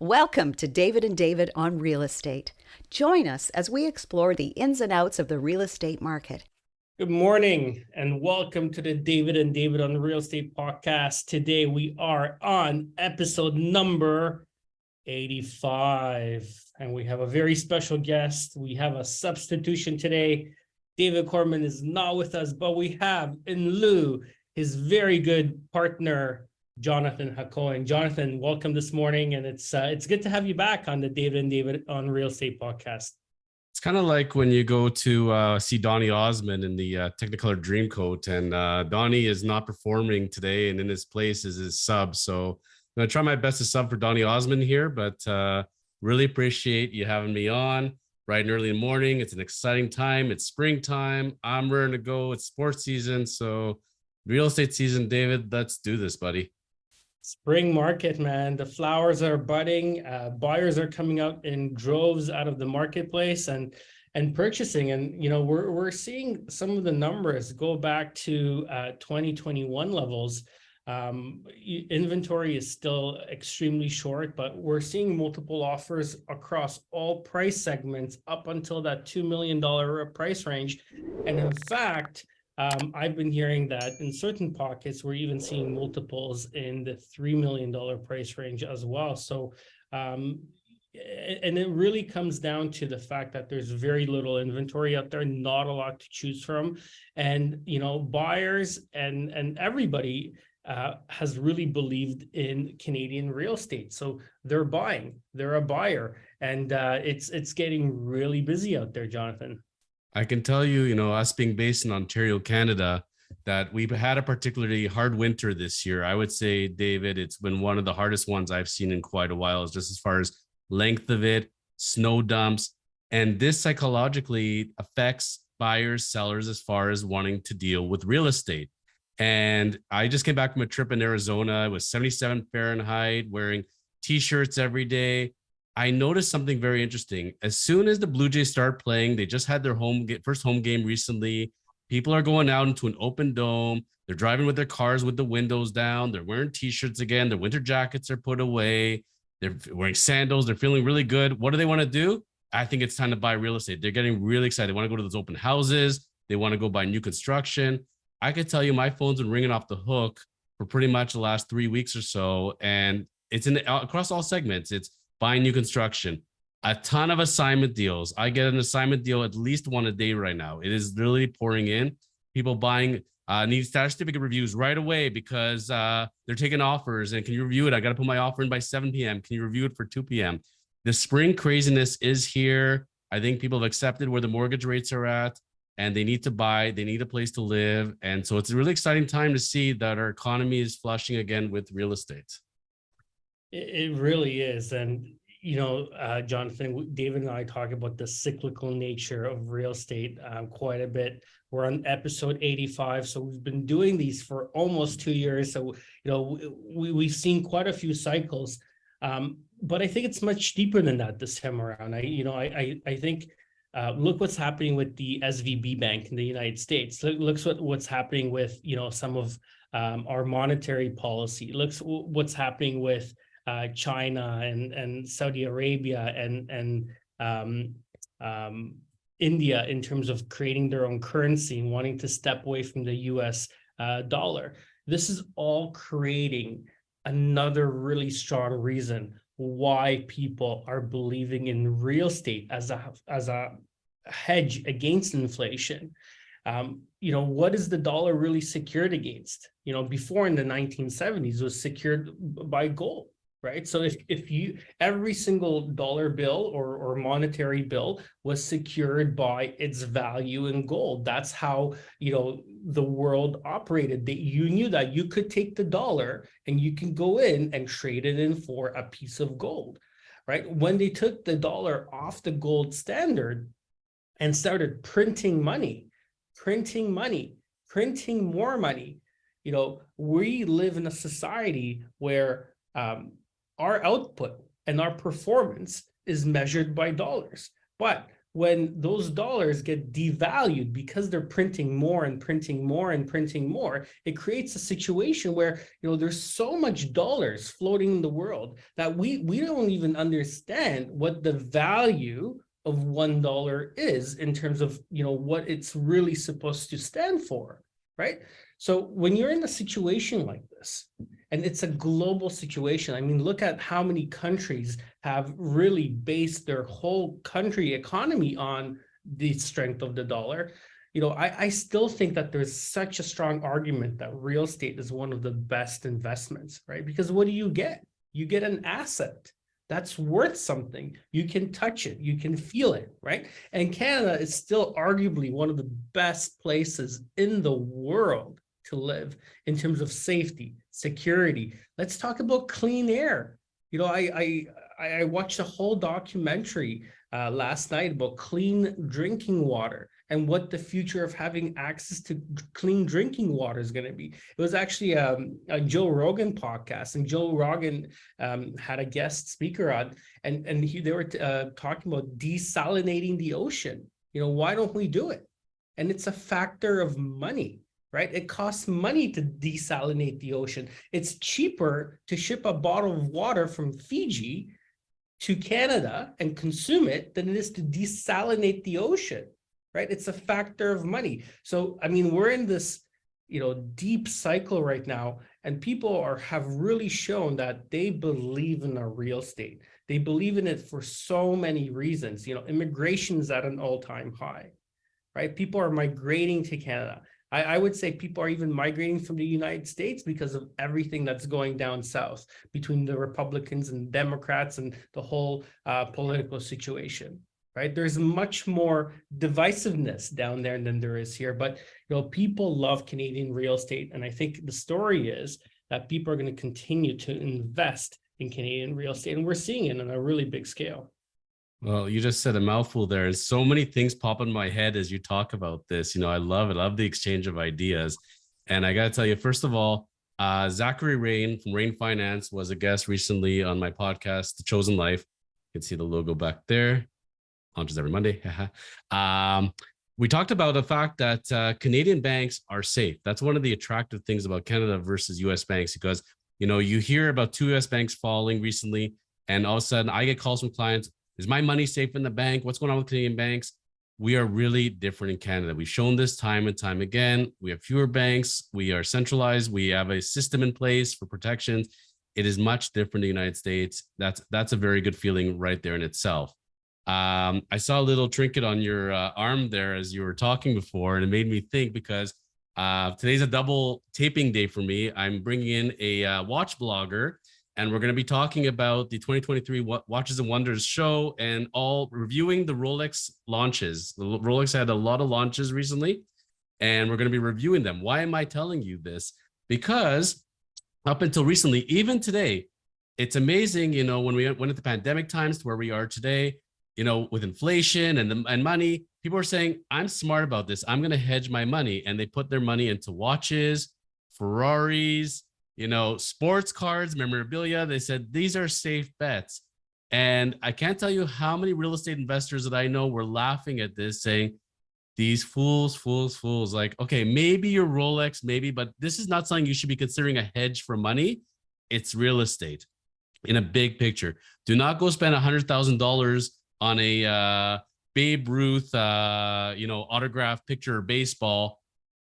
Welcome to David and David on Real Estate. Join us as we explore the ins and outs of the real estate market. Good morning and welcome to the David and David on Real Estate podcast. Today we are on episode number 85 and we have a very special guest. We have a substitution today. David Corman is not with us, but we have in lieu his very good partner, Jonathan Hacohen. Jonathan, welcome this morning, and it's good to have you back on the David and David on Real Estate podcast. It's kind of like when you go to see Donny Osmond in the Technicolor Dreamcoat, and Donny is not performing today, and in his place is his sub. So I'm going to try my best to sub for Donny Osmond here, but really appreciate you having me on bright and early in the morning. It's an exciting time. It's springtime. I'm ready to go. It's sports season. So real estate season, David, let's do this, buddy. Spring market, man. The flowers are budding. Buyers are coming out in droves out of the marketplace and purchasing. And, you know, we're seeing some of the numbers go back to 2021 levels. Inventory is still extremely short, but we're seeing multiple offers across all price segments up until that $2 million price range. And in fact, I've been hearing that in certain pockets, we're even seeing multiples in the $3 million price range as well. So, and it really comes down to the fact that there's very little inventory out there, not a lot to choose from. And, you know, buyers and everybody has really believed in Canadian real estate. So they're buying, they're a buyer, and it's getting really busy out there, Jonathan. I can tell you, you know, us being based in Ontario, Canada, that we've had a particularly hard winter this year. I would say, David, it's been one of the hardest ones I've seen in quite a while, just as far as length of it, snow dumps. And this psychologically affects buyers, sellers, as far as wanting to deal with real estate. And I just came back from a trip in Arizona. It was 77 Fahrenheit, wearing T-shirts every day. I noticed something very interesting. As soon as the Blue Jays start playing, they just had their first home game recently. People are going out into an open dome. They're driving with their cars with the windows down. They're wearing T-shirts again. Their winter jackets are put away. They're wearing sandals. They're feeling really good. What do they want to do? I think it's time to buy real estate. They're getting really excited. They want to go to those open houses. They want to go buy new construction. I could tell you my phone's been ringing off the hook for pretty much the last 3 weeks or so. And it's across all segments. It's buying new construction, a ton of assignment deals. I get an assignment deal at least one a day right now. It is literally pouring in. People buying need status certificate reviews right away because they're taking offers. And can you review it? I got to put my offer in by 7 p.m. Can you review it for 2 p.m.? The spring craziness is here. I think people have accepted where the mortgage rates are at, and they need to buy. They need a place to live. And so it's a really exciting time to see that our economy is flushing again with real estate. It really is. And, you know, Jonathan, David and I talk about the cyclical nature of real estate quite a bit. We're on episode 85. So we've been doing these for almost 2 years. So, you know, we've seen quite a few cycles. But I think it's much deeper than that this time around. I think look what's happening with the SVB Bank in the United States. Look what's happening with, you know, some of our monetary policy. Looks what's happening with China and Saudi Arabia and India in terms of creating their own currency and wanting to step away from the US dollar. This is all creating another really strong reason why people are believing in real estate as a hedge against inflation. You know, what is the dollar really secured against? You know, before in the 1970s, it was secured by gold. Right. So if you every single dollar bill or monetary bill was secured by its value in gold. That's how, you know, the world operated. That you knew that you could take the dollar and you can go in and trade it in for a piece of gold. Right. When they took the dollar off the gold standard and started printing more money, you know, we live in a society where our output and our performance is measured by dollars. But when those dollars get devalued because they're printing more and printing more and printing more, it creates a situation where, there's so much dollars floating in the world that we don't even understand what the value of $1 is in terms of, what it's really supposed to stand for, right? So when you're in a situation like this, and it's a global situation, I mean, look at how many countries have really based their whole country economy on the strength of the dollar. I still think that there's such a strong argument that real estate is one of the best investments, right? Because what do you get? You get an asset that's worth something. You can touch it, you can feel it, right? And Canada is still arguably one of the best places in the world to live in terms of safety, security. Let's talk about clean air. I watched a whole documentary last night about clean drinking water and what the future of having access to clean drinking water is going to be. It was actually a Joe Rogan podcast, and Joe Rogan had a guest speaker on, and they were talking about desalinating the ocean. Why don't we do it? And it's a factor of money. Right? It costs money to desalinate the ocean. It's cheaper to ship a bottle of water from Fiji to Canada and consume it than it is to desalinate the ocean, right? It's a factor of money. So, I mean, we're in this, deep cycle right now, and people have really shown that they believe in our real estate. They believe in it for so many reasons. Immigration is at an all-time high, right? People are migrating to Canada. I would say people are even migrating from the United States because of everything that's going down south between the Republicans and Democrats and the whole political situation, right? There's much more divisiveness down there than there is here, but people love Canadian real estate. And I think the story is that people are going to continue to invest in Canadian real estate. And we're seeing it on a really big scale. Well, you just said a mouthful there. And so many things pop in my head as you talk about this. I love it. I love the exchange of ideas. And I got to tell you, first of all, Zachary Rain from Rain Finance was a guest recently on my podcast, The Chosen Life. You can see the logo back there. Launches every Monday. We talked about the fact that Canadian banks are safe. That's one of the attractive things about Canada versus US banks, because, you hear about 2 US banks falling recently, and all of a sudden I get calls from clients. Is my money safe in the bank? What's going on with Canadian banks? We are really different in Canada. We've shown this time and time again. We have fewer banks. We are centralized. We have a system in place for protections. It is much different in the United States. That's a very good feeling right there in itself. I saw a little trinket on your arm there as you were talking before, and it made me think, because today's a double taping day for me. I'm bringing in a watch blogger, and we're going to be talking about the 2023 Watches and Wonders show and all reviewing the Rolex launches. The Rolex had a lot of launches recently, and we're going to be reviewing them. Why am I telling you this? Because up until recently, even today, it's amazing, when we went at the pandemic times to where we are today, with inflation and money, people are saying, I'm smart about this. I'm going to hedge my money. And they put their money into watches, Ferraris, sports cards, memorabilia. They said, these are safe bets. And I can't tell you how many real estate investors that I know were laughing at this, saying, these fools. Like, okay, maybe your Rolex, maybe, but this is not something you should be considering a hedge for money. It's real estate in a big picture. Do not go spend $100,000 on a Babe Ruth, autographed picture of baseball.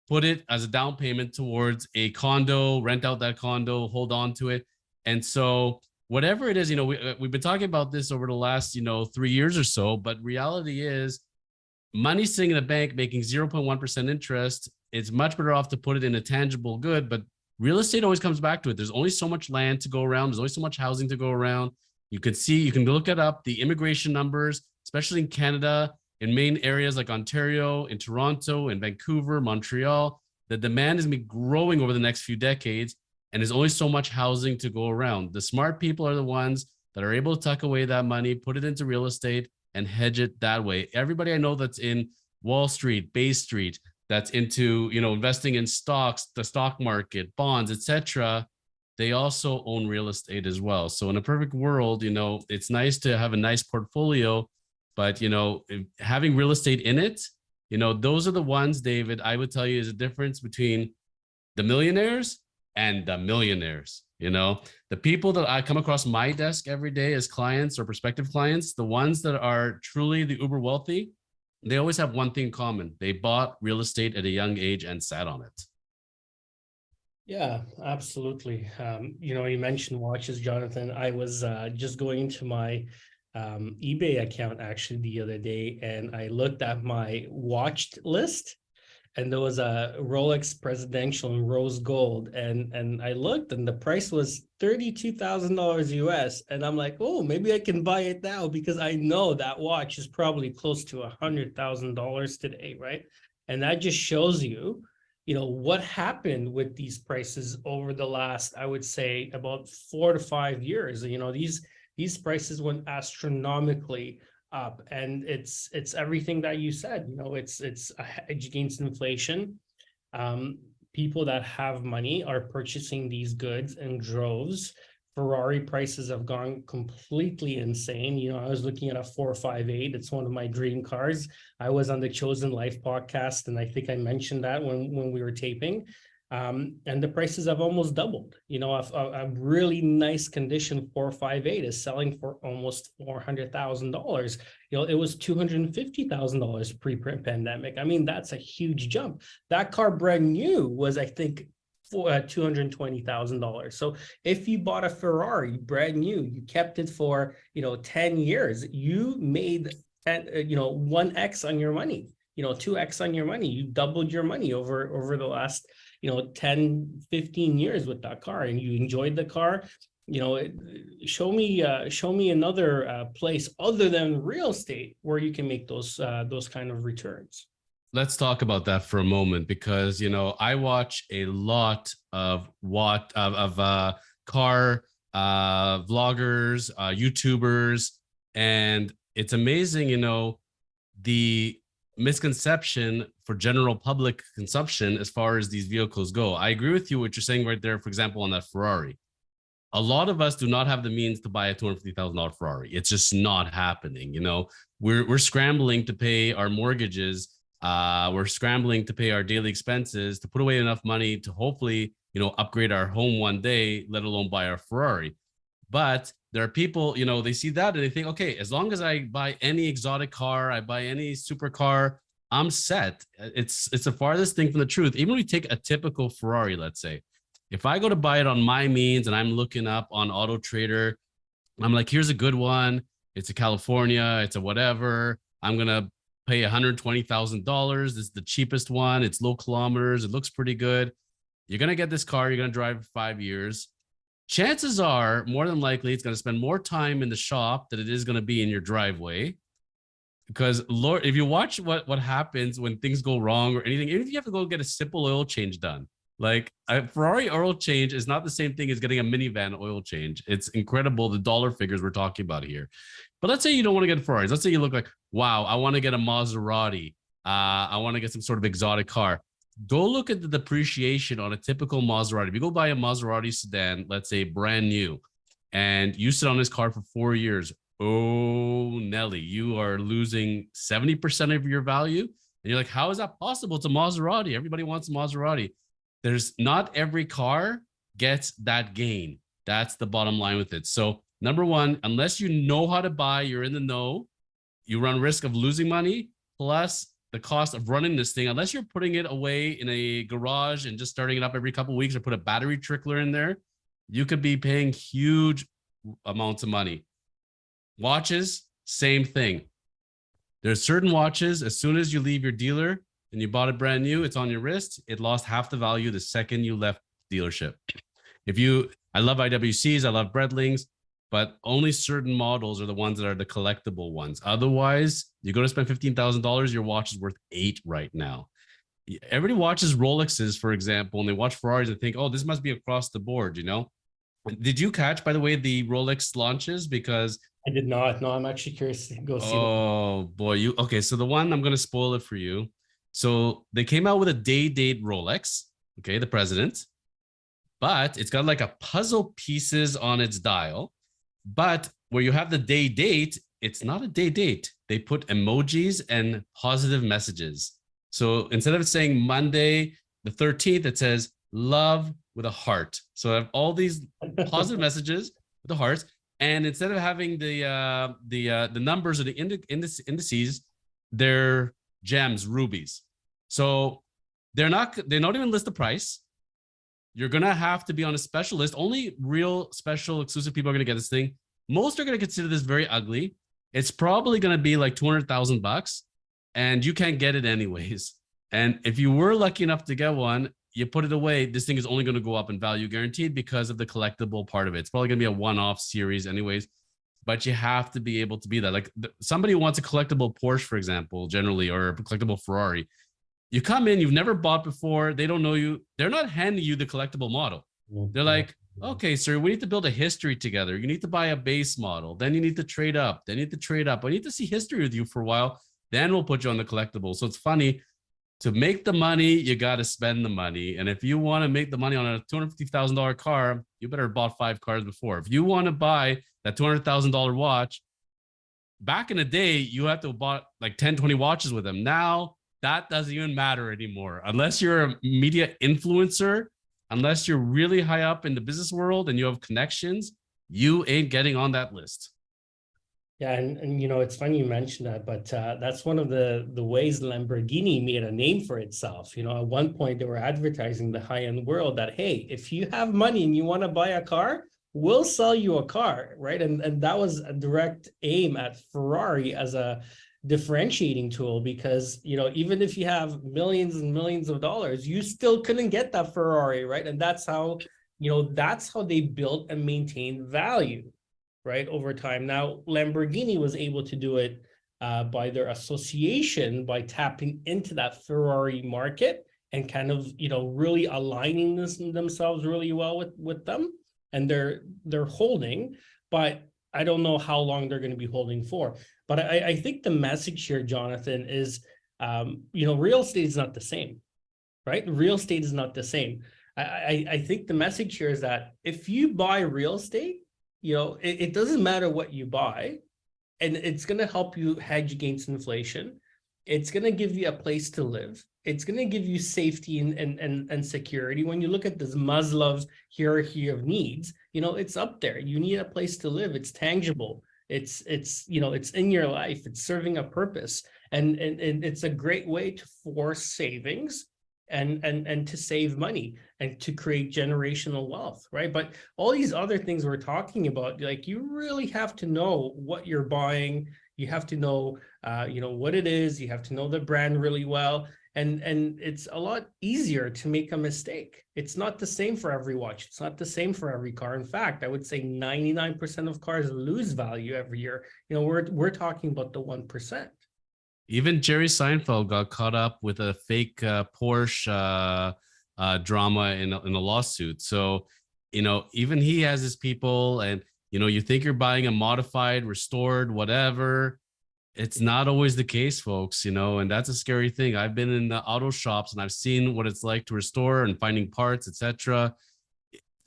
Put it as a down payment towards a condo, rent out that condo, hold on to it. And so whatever it is, we've been talking about this over the last, 3 years or so, but reality is money sitting in a bank making 0.1% interest. It's much better off to put it in a tangible good, but real estate always comes back to it. There's only so much land to go around. There's only so much housing to go around. You can look it up, the immigration numbers, especially in Canada, in main areas like Ontario, in Toronto, in Vancouver, Montreal. The demand is going to be growing over the next few decades, and there's only so much housing to go around. The smart people are the ones that are able to tuck away that money, put it into real estate, and hedge it that way. Everybody I know that's in Wall Street, Bay Street, that's into, investing in stocks, the stock market, bonds, etc., they also own real estate as well. So in a perfect world, it's nice to have a nice portfolio, But, having real estate in it, those are the ones, David, I would tell you is a difference between the millionaires and the millionaires. The people that I come across my desk every day as clients or prospective clients, the ones that are truly the uber wealthy, they always have one thing in common. They bought real estate at a young age and sat on it. Yeah, absolutely. You mentioned watches, Jonathan. I was just going into my eBay account actually the other day, and I looked at my watched list, and there was a Rolex Presidential in rose gold, and I looked, and the price was $32,000 US, and I'm like, oh, maybe I can buy it now because I know that watch is probably close to $100,000 today, right? And that just shows you, what happened with these prices over the last, I would say, about 4 to 5 years. These prices went astronomically up, and it's everything that you said. It's a hedge against inflation. People that have money are purchasing these goods in droves. Ferrari prices have gone completely insane. I was looking at a 458. It's one of my dream cars. I was on the Chosen Life podcast, and I think I mentioned that when we were taping. And the prices have almost doubled. A really nice condition 458 is selling for almost $400,000. It was $250,000 pre-pandemic. I mean, that's a huge jump. That car brand new was, I think, for $220,000. So if you bought a Ferrari brand new, you kept it for 10 years, you made 1x on your money, 2x on your money. You doubled your money over the last 10, 15 years with that car, and you enjoyed the car. Show me another place other than real estate where you can make those kind of returns. Let's talk about that for a moment, because I watch a lot of car vloggers, YouTubers, and it's amazing, the misconception for general public consumption as far as these vehicles go. I agree with you what you're saying right there. For example, on that Ferrari, a lot of us do not have the means to buy a $250,000 Ferrari. It's just not happening. We're scrambling to pay our mortgages. We're scrambling to pay our daily expenses, to put away enough money to hopefully, upgrade our home one day, let alone buy our Ferrari. But there are people, they see that and they think, okay, as long as I buy any exotic car, I buy any supercar, I'm set. It's the farthest thing from the truth. Even when we take a typical Ferrari, let's say, if I go to buy it on my means and I'm looking up on Auto Trader, I'm like, here's a good one. It's a California, it's a whatever. I'm going to pay $120,000. This is the cheapest one. It's low kilometers. It looks pretty good. You're going to get this car. You're going to drive for 5 years. Chances are, more than likely, it's going to spend more time in the shop than it is going to be in your driveway. Because Lord, if you watch what happens when things go wrong or anything, even if you have to go get a simple oil change done, like a Ferrari oil change is not the same thing as getting a minivan oil change. It's incredible the dollar figures we're talking about here. But let's say you don't want to get Ferraris. Let's say you look like, wow, I want to get a Maserati. I want to get some sort of exotic car. Go look at the depreciation on a typical Maserati. If you go buy a Maserati sedan, let's say brand new, and you sit on this car for 4 years, oh, Nelly, you are losing 70% of your value. And you're like, how is that possible? It's a Maserati. Everybody wants a Maserati. There's not every car gets that gain. That's the bottom line with it. So number one, unless you know how to buy, you're in the know, you run risk of losing money, plus the cost of running this thing, unless you're putting it away in a garage and just starting it up every couple of weeks or put a battery trickler in there, you could be paying huge amounts of money. Watches, same thing. There's certain watches, as soon as you leave your dealer and you bought it brand new, it's on your wrist, it lost half the value the second you left dealership. I love IWCs, I love Breadlings, but only certain models are the ones that are the collectible ones. Otherwise, you go to spend $15,000, your watch is worth $8,000 right now. Everybody watches Rolexes, for example, and they watch Ferraris and think, oh, this must be across the board, Did you catch, by the way, the Rolex launches? Because I did not. No, I'm actually curious to go see. Oh boy, okay. So the one, I'm going to spoil it for you. So they came out with a day-date Rolex, okay, the president, but it's got like a puzzle pieces on its dial. But where you have the day date, it's not a date. They put emojis and positive messages. So instead of saying Monday the 13th, it says love with a heart. So I have all these positive messages with the hearts. And instead of having the numbers or the indices, they're gems, rubies. So they don't even list the price. You're gonna have to be on a special list. Only real special exclusive people are gonna get this thing. Most are gonna consider this very ugly. It's probably gonna be like $200,000, and you can't get it anyways. And if you were lucky enough to get one, you put it away. This thing is only going to go up in value, guaranteed, because of the collectible part of it. It's probably going to be a one-off series, anyways. But you have to be able to be that. Like somebody who wants a collectible Porsche, for example, generally, or a collectible Ferrari. You come in, you've never bought before. They don't know you. They're not handing you the collectible model. They're like, okay, sir, we need to build a history together. You need to buy a base model. Then you need to trade up. Then you need to trade up. I need to see history with you for a while. Then we'll put you on the collectible. So it's funny. To make the money, you got to spend the money. And if you want to make the money on a $250,000 car, you better have bought 5 cars before. If you want to buy that $200,000 watch, back in the day, you have to have bought like 10, 20 watches with them. Now, that doesn't even matter anymore. Unless you're a media influencer, unless you're really high up in the business world and you have connections, you ain't getting on that list. Yeah, and it's funny you mentioned that, but that's one of the ways Lamborghini made a name for itself. At one point they were advertising the high-end world that, hey, if you have money and you want to buy a car, we'll sell you a car, right? And that was a direct aim at Ferrari as a differentiating tool, because even if you have millions and millions of dollars, you still couldn't get that Ferrari, right? And that's how they built and maintained value, right, over time. Now, Lamborghini was able to do it by their association, by tapping into that Ferrari market and kind of, really aligning themselves really well with them. And they're holding, but I don't know how long they're going to be holding for. But I think the message here, Jonathan, is, real estate is not the same, right? Real estate is not the same. I think the message here is that if you buy real estate, it doesn't matter what you buy, and it's going to help you hedge against inflation. It's going to give you a place to live. It's going to give you safety and security. When you look at this Maslow's hierarchy of needs, it's up there. You need a place to live. It's tangible. It's in your life. It's serving a purpose, and it's a great way to force savings and to save money and to create generational wealth, right? But all these other things we're talking about, like, you really have to know what you're buying. You have to know, what it is. You have to know the brand really well. And it's a lot easier to make a mistake. It's not the same for every watch. It's not the same for every car. In fact, I would say 99% of cars lose value every year. We're talking about the 1%. Even Jerry Seinfeld got caught up with a fake Porsche drama in a lawsuit. So, even he has his people, and, you think you're buying a modified, restored, whatever. It's not always the case, folks, and that's a scary thing. I've been in the auto shops and I've seen what it's like to restore and finding parts, etc.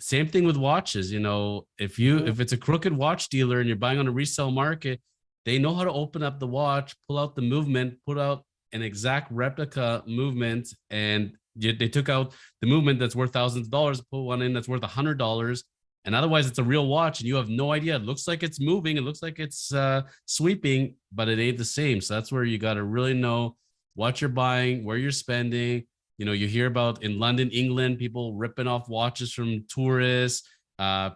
Same thing with watches. If it's a crooked watch dealer and you're buying on a resale market, they know how to open up the watch, pull out the movement, put out an exact replica movement, and they took out the movement that's worth thousands of dollars, put one in that's worth $100, and otherwise it's a real watch and you have no idea. It looks like it's moving, it looks like it's sweeping, but it ain't the same. So that's where you got to really know what you're buying, where you're spending. You hear about in London, England, people ripping off watches from tourists.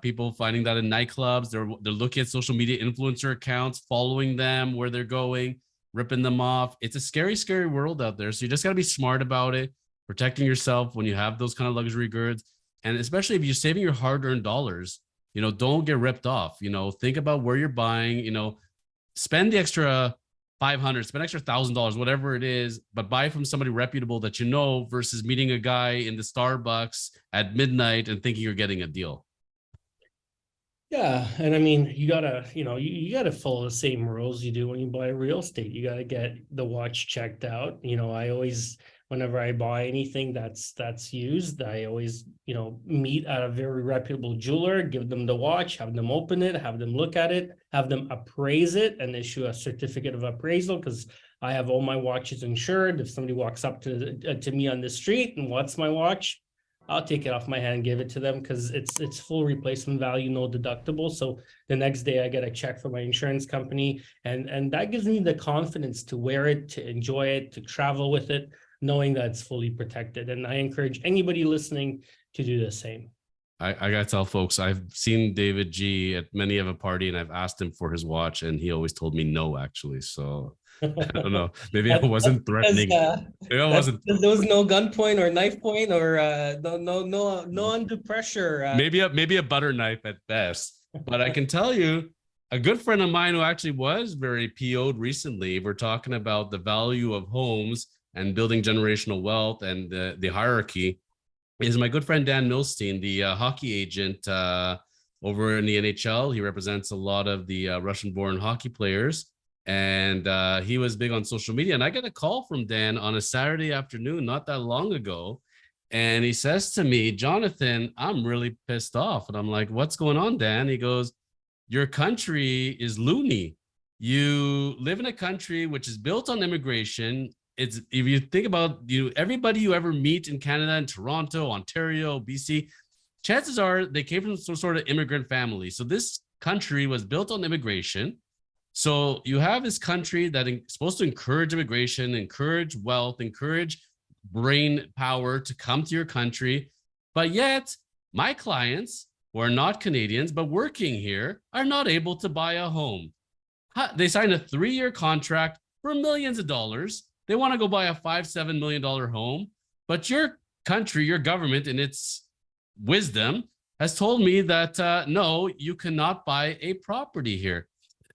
People finding that in nightclubs. They're looking at social media influencer accounts, following them where they're going, ripping them off. It's a scary, scary world out there. So you just got to be smart about it, protecting yourself when you have those kind of luxury goods. And especially if you're saving your hard-earned dollars, don't get ripped off. Think about where you're buying, spend the extra $500, spend extra $1,000, whatever it is, but buy from somebody reputable that versus meeting a guy in the Starbucks at midnight and thinking you're getting a deal. Yeah, and I mean, you gotta follow the same rules you do when you buy real estate. You gotta get the watch checked out. I always whenever I buy anything that's used, I always, meet at a very reputable jeweler, give them the watch, have them open it, have them look at it, have them appraise it and issue a certificate of appraisal, because I have all my watches insured. If somebody walks up to me on the street and wants my watch, I'll take it off my hand, give it to them, because it's full replacement value, no deductible. So the next day I get a check from my insurance company, and that gives me the confidence to wear it, to enjoy it, to travel with it, knowing that it's fully protected. And I encourage anybody listening to do the same. I gotta tell folks, I've seen David G at many of a party, and I've asked him for his watch, and he always told me no, actually. So I don't know. Maybe I wasn't threatening. Maybe I wasn't. There was no gunpoint or knife point or no undue pressure. Maybe a butter knife at best. But I can tell you, a good friend of mine who actually was very PO'd recently. We're talking about the value of homes and building generational wealth and the hierarchy. Is my good friend Dan Milstein, the hockey agent over in the NHL. He represents a lot of the Russian-born hockey players, and he was big on social media. And I got a call from Dan on a Saturday afternoon, not that long ago, and he says to me, "Jonathan, I'm really pissed off." And I'm like, "What's going on, Dan?" He goes, "Your country is loony. You live in a country which is built on immigration. It's, if you think about everybody you ever meet in Canada, in Toronto, Ontario, BC, chances are they came from some sort of immigrant family. So this country was built on immigration. So you have this country that is supposed to encourage immigration, encourage wealth, encourage brain power to come to your country. But yet my clients who are not Canadians, but working here, are not able to buy a home. They signed a 3-year contract for millions of dollars. They want to go buy a $5-7 million home, but your country, your government, in its wisdom, has told me that no, you cannot buy a property here.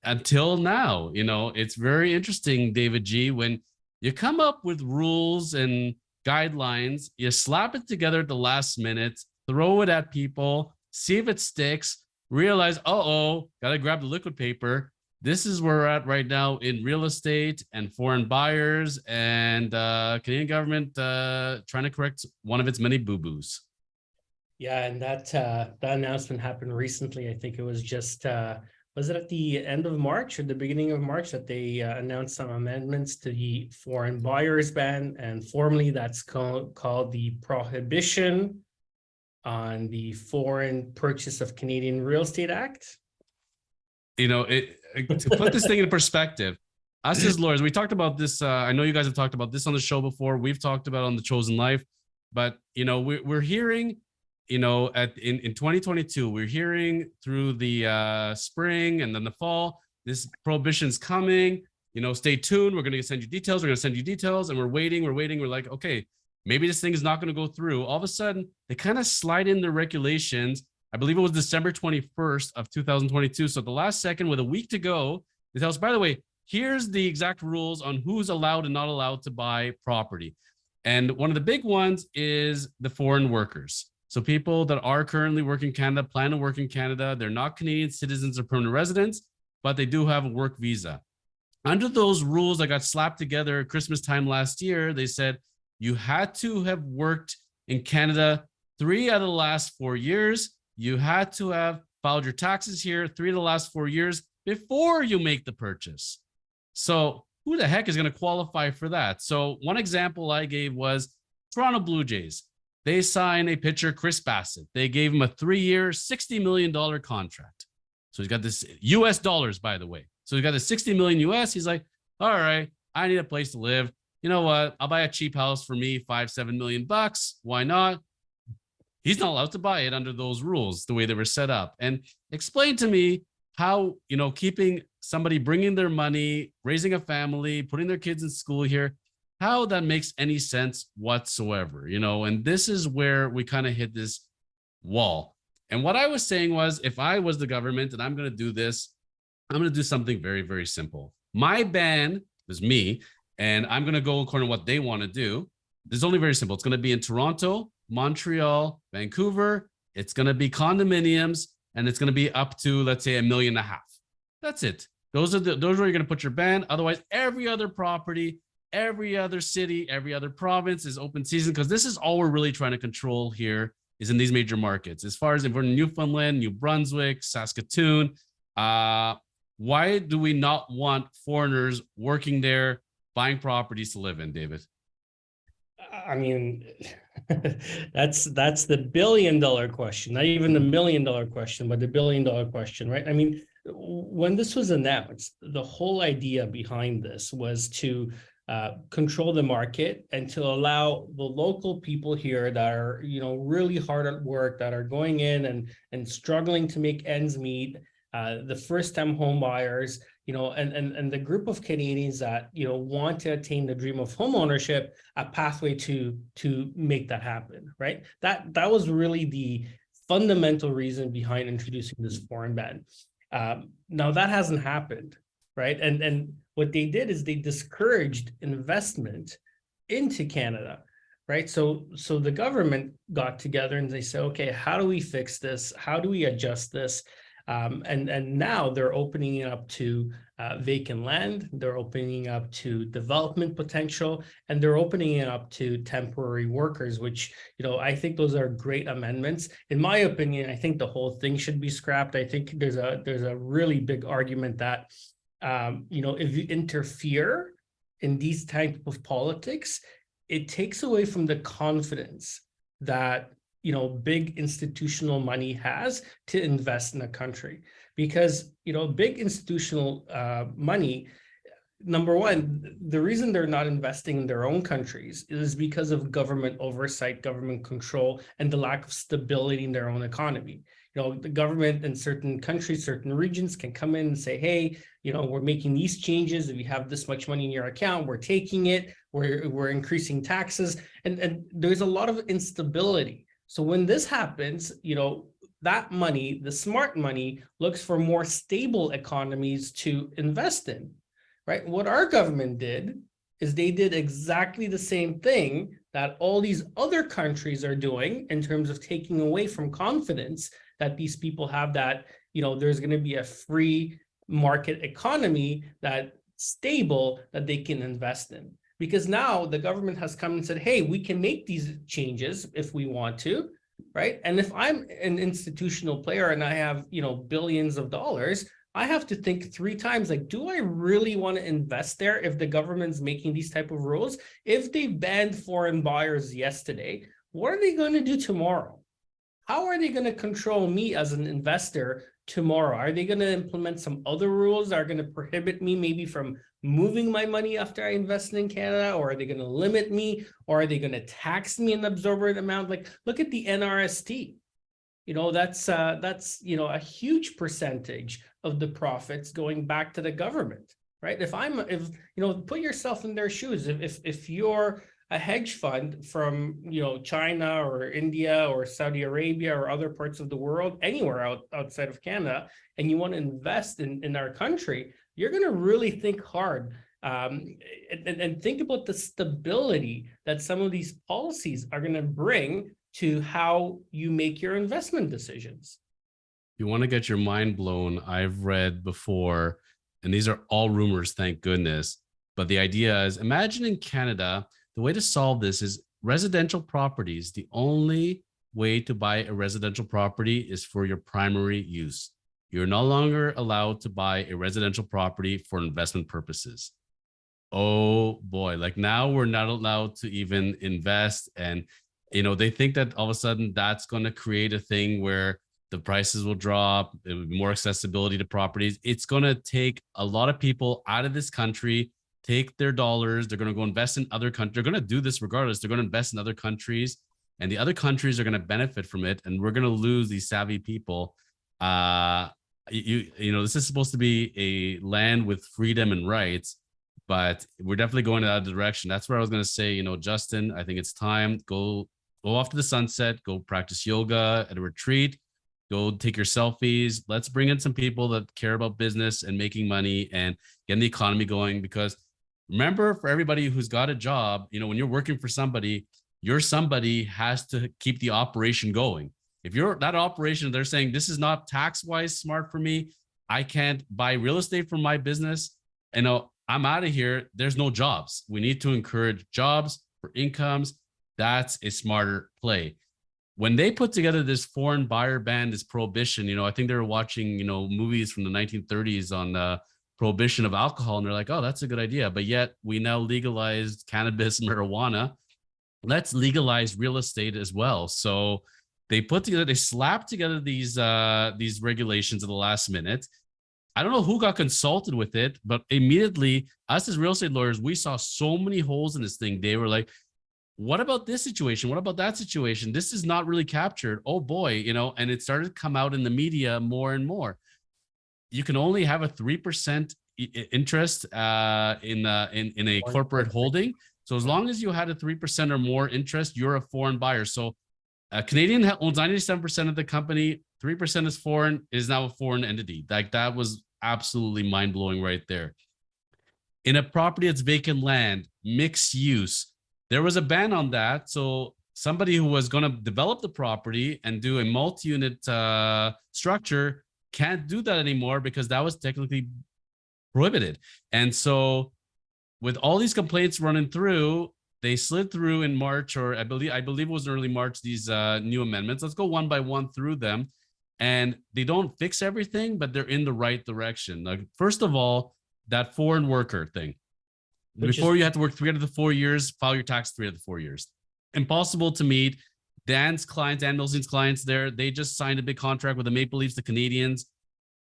Until now, it's very interesting, David G. When you come up with rules and guidelines, you slap it together at the last minute, throw it at people, see if it sticks, realize, gotta grab the liquid paper. This is where we're at right now in real estate and foreign buyers and Canadian government trying to correct one of its many boo-boos. Yeah, and that announcement happened recently. I think it was just, was it at the end of March or the beginning of March that they announced some amendments to the foreign buyers ban, and formally that's called the Prohibition on the Foreign Purchase of Canadian Real Estate Act. To put this thing in perspective, us as lawyers, we talked about this. I know you guys have talked about this on the show before. We've talked about it on The Chosen Life, but we're hearing, in 2022, we're hearing through the spring and then the fall, this prohibition's coming. Stay tuned. We're going to send you details. We're going to send you details, and we're waiting. We're like, okay, maybe this thing is not going to go through. All of a sudden, they kind of slide in the regulations. I believe it was December 21st of 2022. So the last second, with a week to go, they tell us, by the way, here's the exact rules on who's allowed and not allowed to buy property. And one of the big ones is the foreign workers. So people that are currently working in Canada, plan to work in Canada, they're not Canadian citizens or permanent residents, but they do have a work visa. Under those rules that got slapped together at Christmas time last year, they said you had to have worked in Canada 3 out of the last 4 years. You had to have filed your taxes here 3 of the last 4 years before you make the purchase. So who the heck is going to qualify for that? So one example I gave was Toronto Blue Jays. They signed a pitcher, Chris Bassett. They gave him a 3-year, $60 million contract. So he's got this US dollars, by the way. So he's got the 60 million US. He's like, all right, I need a place to live. You know what? I'll buy a cheap house for me, $5-7 million bucks. Why not? He's not allowed to buy it under those rules, the way they were set up. And explain to me how, keeping somebody, bringing their money, raising a family, putting their kids in school here, how that makes any sense whatsoever, and this is where we kind of hit this wall. And what I was saying was, if I was the government and I'm going to do this, I'm going to do something very, very simple. My ban is me, and I'm going to go according to what they want to do. It's only very simple. It's going to be in Toronto, Montreal, Vancouver. It's going to be condominiums, and it's going to be up to, let's say, $1.5 million. That's it. Those are where you're going to put your ban. Otherwise, every other property every other city, every other province is open season, because this is all we're really trying to control here is in these major markets. As far as if we're in Newfoundland, New Brunswick, Saskatoon, why do we not want foreigners working there, buying properties to live in, David? I mean, that's the $1 billion question, not even the $1 million question, but the $1 billion question, right? I mean, when this was announced, the whole idea behind this was to control the market and to allow the local people here that are, really hard at work, that are going in and struggling to make ends meet, the first-time home buyers, and the group of Canadians that, want to attain the dream of home ownership, a pathway to make that happen, right? That was really the fundamental reason behind introducing this foreign ban. Now that hasn't happened, right? And what they did is they discouraged investment into Canada, right? So the government got together and they said, okay, how do we fix this? How do we adjust this? And now they're opening it up to vacant land, they're opening up to development potential, and they're opening it up to temporary workers, which, I think those are great amendments. In my opinion, I think the whole thing should be scrapped. I think there's a really big argument that, if you interfere in these type of politics, it takes away from the confidence that big institutional money has to invest in a country. Because big institutional money, number one, the reason they're not investing in their own countries is because of government oversight, government control, and the lack of stability in their own economy. The government in certain countries, certain regions can come in and say, hey, we're making these changes. If you have this much money in your account, we're taking it, we're increasing taxes, and there's a lot of instability. So when this happens, that money, the smart money, looks for more stable economies to invest in, right? What our government did is they did exactly the same thing that all these other countries are doing in terms of taking away from confidence that these people have that, there's going to be a free market economy that's stable that they can invest in. Because now the government has come and said, hey, we can make these changes if we want to, right? And if I'm an institutional player and I have, billions of dollars, I have to think 3 times, like, do I really want to invest there if the government's making these type of rules? If they banned foreign buyers yesterday, what are they going to do tomorrow? How are they going to control me as an investor tomorrow? Are they going to implement some other rules that are going to prohibit me maybe from moving my money after I invest in Canada? Or are they going to limit me? Or are they going to tax me an absorbent amount? Like, look at the NRST. That's a huge percentage of the profits going back to the government, right? Put yourself in their shoes. If you're a hedge fund from, China or India or Saudi Arabia or other parts of the world, anywhere outside of Canada, and you want to invest in our country, you're going to really think hard and think about the stability that some of these policies are going to bring to how you make your investment decisions. If you want to get your mind blown, I've read before, and these are all rumors, thank goodness, but the idea is, imagine in Canada, the way to solve this is residential properties. The only way to buy a residential property is for your primary use. You're no longer allowed to buy a residential property for investment purposes. Oh boy, like now we're not allowed to even invest. And, they think that all of a sudden that's going to create a thing where the prices will drop, it will be more accessibility to properties. It's going to take a lot of people out of this country, take their dollars. They're going to go invest in other countries. They're going to do this regardless. They're going to invest in other countries, and the other countries are going to benefit from it. And we're going to lose these savvy people. This is supposed to be a land with freedom and rights, but we're definitely going in that direction. That's where I was going to say, Justin, I think it's time. Go off to the sunset, go practice yoga at a retreat, go take your selfies. Let's bring in some people that care about business and making money and getting the economy going. Because remember, for everybody who's got a job, when you're working for somebody, your somebody has to keep the operation going. If you're that operation, they're saying, this is not tax-wise smart for me, I can't buy real estate for my business, I'm out of here. There's no jobs. We need to encourage jobs for incomes. That's a smarter play. When they put together this foreign buyer ban, this prohibition, I think they were watching, movies from the 1930s on prohibition of alcohol. And they're like, oh, that's a good idea. But yet we now legalized cannabis, marijuana. Let's legalize real estate as well. So they slapped together these regulations at the last minute. I don't know who got consulted with it, but immediately us as real estate lawyers, we saw so many holes in this thing. They were like, what about this situation? What about that situation? This is not really captured. Oh boy, and it started to come out in the media more and more. You can only have a 3% interest in a corporate holding. So as long as you had a 3% or more interest, you're a foreign buyer. So a Canadian owns 97% of the company. 3% is foreign, is now a foreign entity. Like that was absolutely mind blowing right there. In a property that's vacant land, mixed use, there was a ban on that. So somebody who was going to develop the property and do a multi-unit structure can't do that anymore because that was technically prohibited. And so with all these complaints running through, they slid through in March, or I believe it was early March, these new amendments. Let's go one by one through them. And they don't fix everything, but they're in the right direction. Like, first of all, that foreign worker thing. Before you have to work 3 out of the 4 years, file your tax 3 out of the 4 years. Impossible to meet. Dan's clients, Dan Milstein's clients there, they just signed a big contract with the Maple Leafs, the Canadians.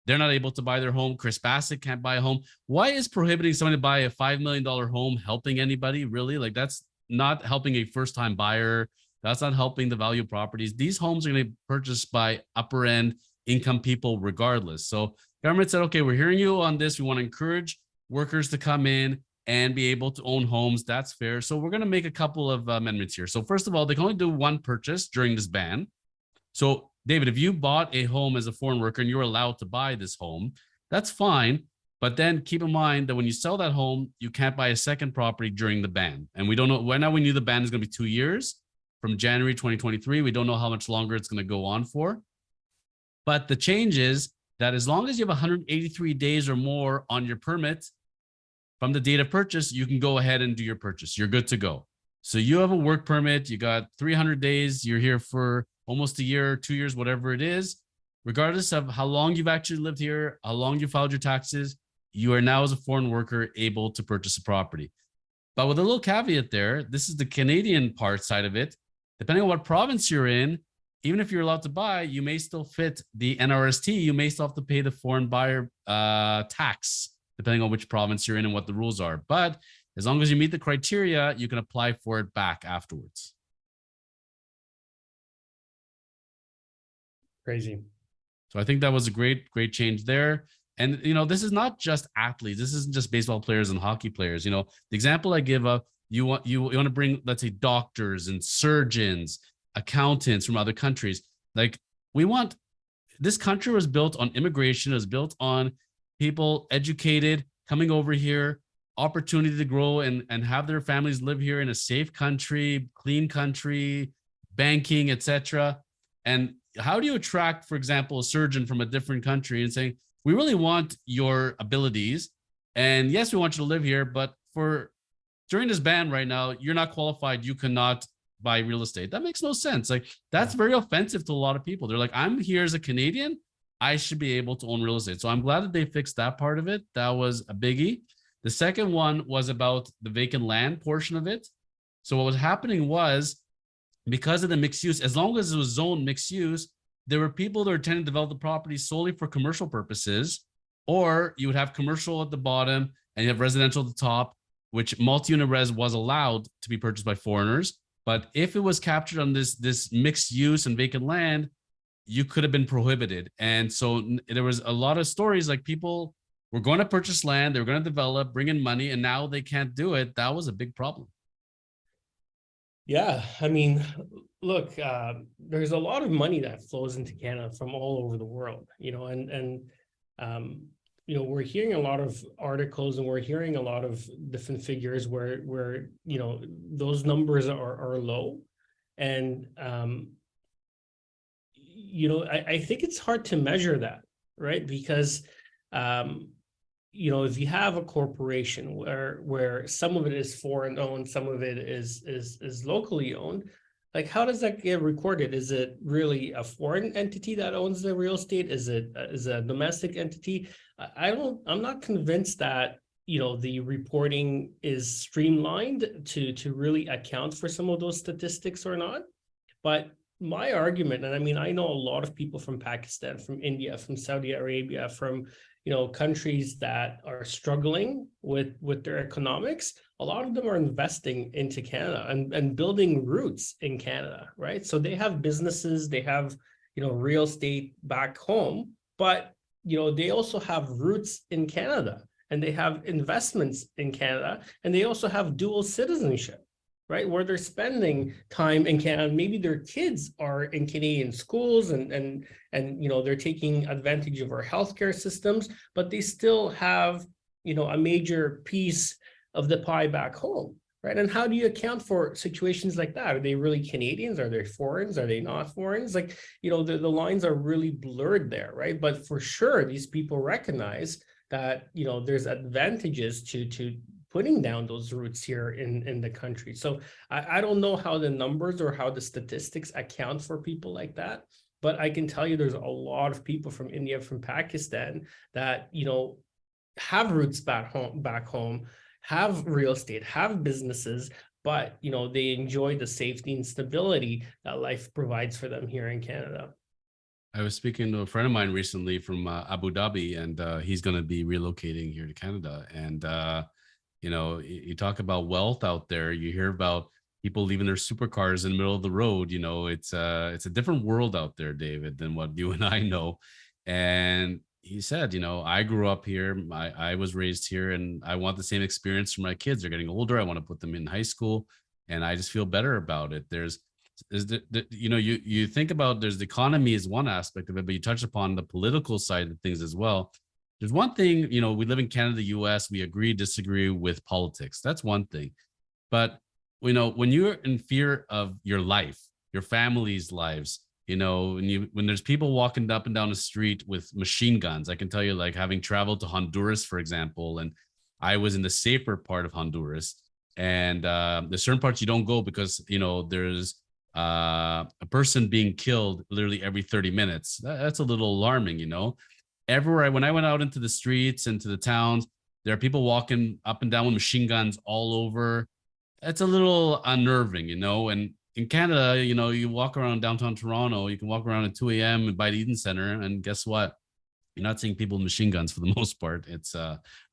They're not able to buy their home. Chris Bassett can't buy a home. Why is prohibiting someone to buy a $5 million home helping anybody, really? Like, that's not helping a first-time buyer. That's not helping the value of properties. These homes are going to be purchased by upper-end income people regardless. So government said, okay, we're hearing you on this. We want to encourage workers to come in and be able to own homes. That's fair. So we're going to make a couple of amendments here. So first of all, they can only do one purchase during this ban. So David, if you bought a home as a foreign worker and you're allowed to buy this home, that's fine. But then keep in mind that when you sell that home, you can't buy a second property during the ban. And we don't know when. Now we knew the ban is going to be 2 years from January 2023. We don't know how much longer it's going to go on for. But the change is that as long as you have 183 days or more on your permit from the date of purchase, you can go ahead and do your purchase. You're good to go. So you have a work permit. You got 300 days. You're here for almost a year, 2 years, whatever it is. Regardless of how long you've actually lived here, how long you filed your taxes, you are now as a foreign worker able to purchase a property. But with a little caveat there, this is the Canadian part side of it. Depending on what province you're in, even if you're allowed to buy, you may still fit the NRST. You may still have to pay the foreign buyer tax, depending on which province you're in and what the rules are. But as long as you meet the criteria, you can apply for it back afterwards. Crazy. So I think that was a great change there. And, this is not just athletes. This isn't just baseball players and hockey players. The example I give of, you want to bring, let's say, doctors and surgeons, accountants from other countries. Like, this country was built on immigration. It was built on people educated, coming over here, opportunity to grow and have their families live here in a safe country, clean country, banking, etc. And how do you attract, for example, a surgeon from a different country and saying, we really want your abilities, and yes, we want you to live here, but during this ban right now, you're not qualified. You cannot buy real estate. That makes no sense. Like, that's very offensive to a lot of people. They're like, I'm here as a Canadian. I should be able to own real estate. So I'm glad that they fixed that part of it. That was a biggie. The second one was about the vacant land portion of it. So what was happening was, because of the mixed use, as long as it was zoned mixed use, there were people that were tending to develop the property solely for commercial purposes, or you would have commercial at the bottom and you have residential at the top, which multi-unit res was allowed to be purchased by foreigners. But if it was captured on this mixed use and vacant land, you could have been prohibited. And so there was a lot of stories like people were going to purchase land, they were going to develop, bring in money, and now they can't do it. That was a big problem. Yeah, I mean, look, there's a lot of money that flows into Canada from all over the world, and we're hearing a lot of articles and we're hearing a lot of different figures where those numbers are low, and I think it's hard to measure that, right? Because if you have a corporation where some of it is foreign owned, some of it is locally owned, like how does that get recorded? Is it really a foreign entity that owns the real estate? Is it a domestic entity? I'm not convinced that the reporting is streamlined to really account for some of those statistics or not. But my argument, and I mean, I know a lot of people from Pakistan, from India, from Saudi Arabia, from countries that are struggling with their economics. A lot of them are investing into Canada and building roots in Canada, right? So they have businesses, they have real estate back home, but they also have roots in Canada, and they have investments in Canada, and they also have dual citizenship, right? Where they're spending time in Canada. Maybe their kids are in Canadian schools and they're taking advantage of our healthcare systems, but they still have, a major piece of the pie back home, right? And how do you account for situations like that? Are they really Canadians? Are they foreigners? Are they not foreigners? Like, the lines are really blurred there, right? But for sure, these people recognize that, there's advantages to putting down those roots here in the country. So I don't know how the numbers or how the statistics account for people like that, but I can tell you there's a lot of people from India, from Pakistan that, have roots back home, have real estate, have businesses, but, they enjoy the safety and stability that life provides for them here in Canada. I was speaking to a friend of mine recently from Abu Dhabi, and he's going to be relocating here to Canada. And you talk about wealth out there. You hear about people leaving their supercars in the middle of the road. It's a different world out there, David, than what you and I know. And he said, I grew up here. I was raised here, and I want the same experience for my kids. They're getting older. I want to put them in high school, and I just feel better about it. You think about, there's the economy is one aspect of it, but you touch upon the political side of things as well. There's one thing, we live in Canada, US, we agree, disagree with politics. That's one thing. But, when you're in fear of your life, your family's lives, when there's people walking up and down the street with machine guns, I can tell you, like, having traveled to Honduras, for example, and I was in the safer part of Honduras, and there's certain parts you don't go because, there's a person being killed literally every 30 minutes. That's a little alarming, everywhere. When I went out into the streets and to the towns, there are people walking up and down with machine guns all over. It's a little unnerving, and in Canada, you walk around downtown Toronto, you can walk around at 2 a.m. by the Eden Center, and guess what? You're not seeing people with machine guns for the most part. It's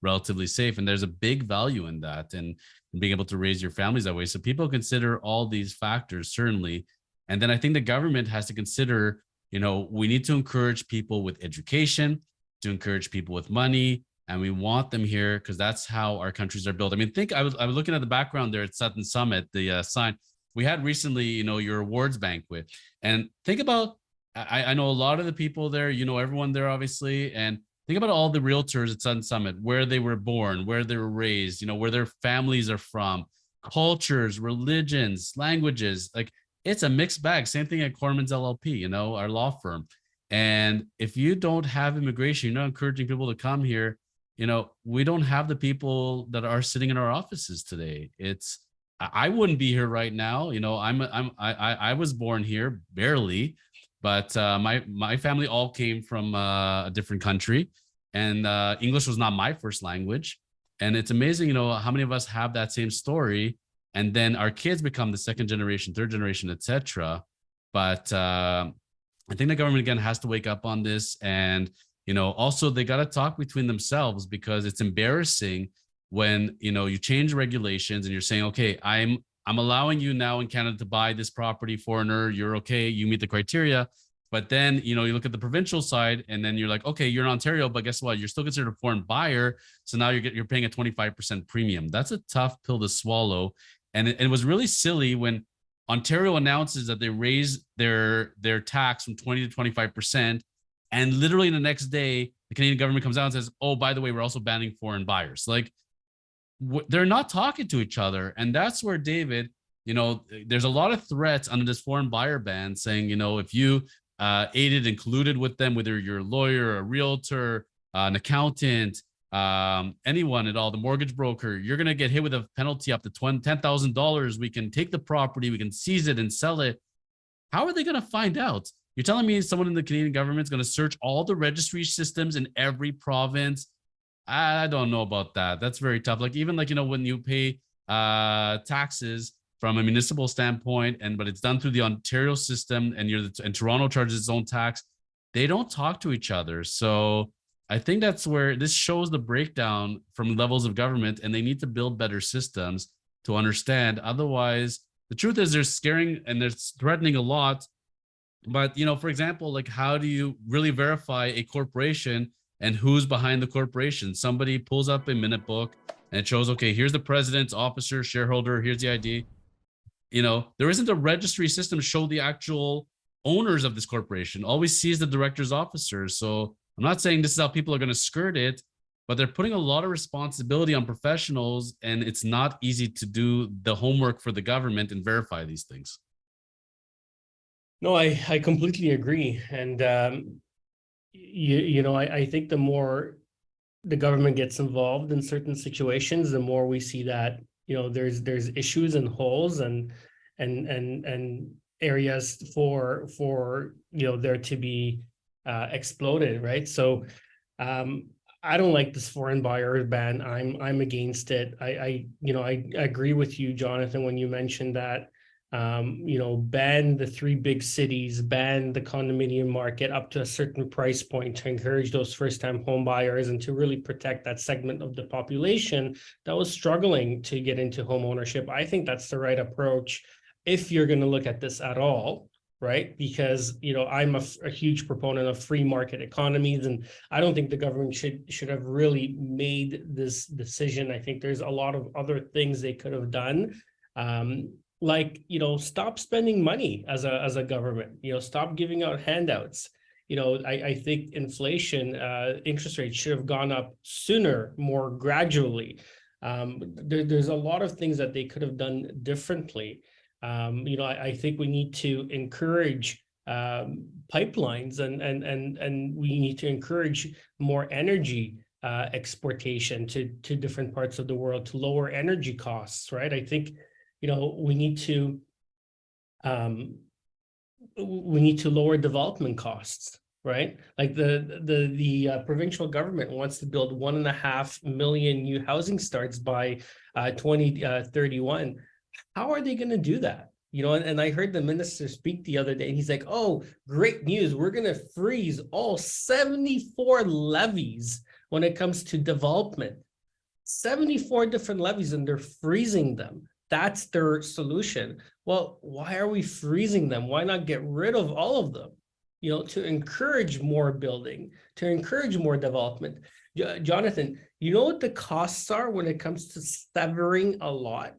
relatively safe, and there's a big value in that, and being able to raise your families that way. So people consider all these factors, certainly. And then I think the government has to consider, we need to encourage people with education, to encourage people with money, and we want them here because that's how our countries are built. I mean, I was looking at the background there at Sutton Summit, the sign we had recently, your awards banquet, and think about, I know a lot of the people there, everyone there, obviously, and think about all the realtors at Sun Summit, where they were born, where they were raised, where their families are from, cultures, religions, languages. Like, it's a mixed bag. Same thing at Kormans LLP, our law firm. And if you don't have immigration, you're not encouraging people to come here, we don't have the people that are sitting in our offices today. I wouldn't be here right now. I was born here barely, but my family all came from a different country, and English was not my first language. And it's amazing, how many of us have that same story, and then our kids become the second generation, third generation, etc. But I think the government again has to wake up on this, and also they got to talk between themselves, because it's embarrassing when you change regulations and you're saying, okay, I'm allowing you now in Canada to buy this property, foreigner, you're okay, you meet the criteria. But then, you look at the provincial side, and then you're like, okay, you're in Ontario, but guess what? You're still considered a foreign buyer. So now you're paying a 25% premium. That's a tough pill to swallow. And it was really silly when Ontario announces that they raise their tax from 20 to 25%. And literally the next day, the Canadian government comes out and says, oh, by the way, we're also banning foreign buyers. Like, they're not talking to each other. And that's where, David, there's a lot of threats under this foreign buyer ban saying, if you aided and colluded with them, whether you're a lawyer, a realtor, an accountant, anyone at all, the mortgage broker, you're going to get hit with a penalty up to $10,000. We can take the property, we can seize it and sell it. How are they going to find out? You're telling me someone in the Canadian government is going to search all the registry systems in every province? I don't know about that. That's very tough. Like even like, when you pay taxes from a municipal standpoint, but it's done through the Ontario system, and Toronto charges its own tax, they don't talk to each other. So I think that's where this shows the breakdown from levels of government, and they need to build better systems to understand. Otherwise, the truth is they're scaring and they're threatening a lot. But, for example, like how do you really verify a corporation and who's behind the corporation? Somebody pulls up a minute book and it shows, okay, here's the president's officer, shareholder, here's the ID. There isn't a registry system to show the actual owners of this corporation. All we see is the director's officers. So I'm not saying this is how people are going to skirt it, but they're putting a lot of responsibility on professionals, and it's not easy to do the homework for the government and verify these things. No, I completely agree. And, I think the more the government gets involved in certain situations, the more we see that, there's issues and holes and areas for there to be exploded, right? So I don't like this foreign buyer ban. I'm against it. I agree with you, Jonathan, when you mentioned that ban the 3 big cities, ban the condominium market up to a certain price point to encourage those first-time home buyers and to really protect that segment of the population that was struggling to get into home ownership. I think that's the right approach if you're going to look at this at all, right? Because, I'm a huge proponent of free market economies, and I don't think the government should have really made this decision. I think there's a lot of other things they could have done. Stop spending money as a government, stop giving out handouts. I think inflation, interest rates should have gone up sooner, more gradually. There's a lot of things that they could have done differently. I think we need to encourage pipelines and we need to encourage more energy exportation to different parts of the world to lower energy costs, right? I think we need to lower development costs, right? Like the provincial government wants to build 1.5 million new housing starts by 2031. How are they going to do that? And I heard the minister speak the other day, and he's like, "Oh, great news! We're going to freeze all 74 levies when it comes to development. 74 different levies, and they're freezing them." That's their solution. Well, why are we freezing them? Why not get rid of all of them? To encourage more building, to encourage more development. Jonathan, you know what the costs are when it comes to severing a lot?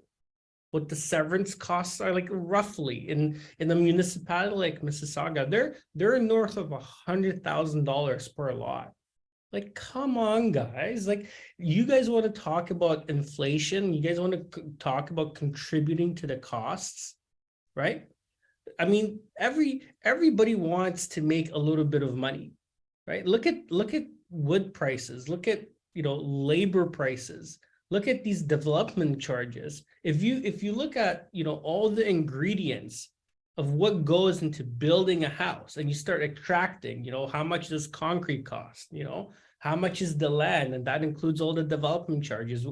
What the severance costs are, like roughly in the municipality like Mississauga, they're north of $100,000 per lot. Like, come on, guys. Like, you guys want to talk about inflation? You guys want to talk about contributing to the costs, right? I mean, everybody wants to make a little bit of money, right? Look at wood prices. Look at labor prices. Look at these development charges. If you look at all the ingredients of what goes into building a house, and you start extracting, how much does concrete cost, how much is the land, and that includes all the development charges,